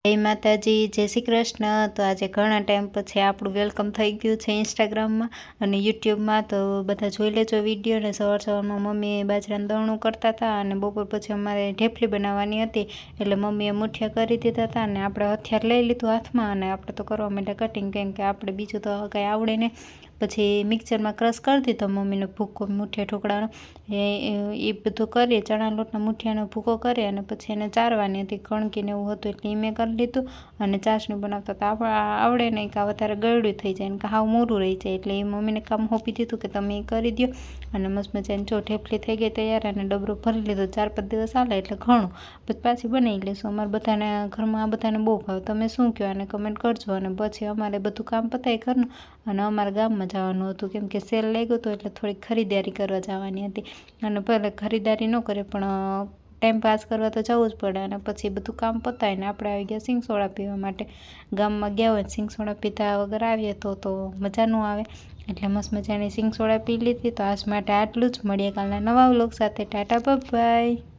જય માતાજી, જય શ્રી કૃષ્ણ। તો આજે ઘણા ટાઈમ પછી આપણું વેલકમ થઈ ગયું છે ઇન્સ્ટાગ્રામમાં અને યુટ્યુબમાં। તો બધા જોઈ લેજો વિડીયો। ને સવારમાં મમ્મી બાજરાનું દળણું કરતા હતા અને બપોર પછી અમારે ઢેફલી બનાવવાની હતી, એટલે મમ્મીએ મુઠિયા કરી દીધા હતા અને આપણે હથિયાર લઈ લીધું હાથમાં અને આપણે તો કરવા માટે કટિંગ, કેમ કે આપણે બીજું તો કંઈ આવડે નહીં। પછી મિક્સરમાં ક્રશ કરી દીધો મમ્મીનો ભૂકો મુઠિયા ઢોકળાનો, એ બધું કરી ચણા લોટના મુઠિયાનો ભૂકો કરી અને પછી એને ચારવાની હતી, કણકીને એવું હતું એટલે એ મેં કરી લીધું। અને ચાસણી બનાવતા તો આવડે નહીં કે વધારે ગળ્યું થઈ જાય ને હાવ મોરું રહી જાય, એટલે એ મમ્મીને કામ સોંપી દીધું કે તમે એ કરી દો। અને મસ્ત મજાની જો ઢેફલી થઈ ગઈ તૈયાર અને ડબરો ભરી લીધો, 4-5 દિવસ હાલે એટલે ઘણું, પછી પાછી બનાવી લઈશું। અમારે બધાને ઘરમાં આ બધાને બહુ ભાવે, તમે શું કહો અને કમેન્ટ કરજો। અને પછી અમારે બધું કામ પતાવી ઘરનું અને અમારે ગામમાં જવાનું હતું, કેમ કે સેલ લાગ્યો હતો એટલે થોડીક ખરીદારી કરવા જવાની હતી। અને ભલે ખરીદારી ન કરે પણ ટાઈમ પાસ કરવા તો જવું જ પડે। અને પછી બધું કામ પતાવીને આપણે આવી ગયા સિંગસોડા પીવા માટે। ગામમાં ગયા હોય સિંગસોડા પીધા વગર આવીએ તો મજા ન આવે, એટલે મસ્ત મજાની સિંગસોડા પી લીધી। તો આજ માટે આટલું જ, મળીએ કાલના નવા વ્લોગ સાથે। Tata bye bye.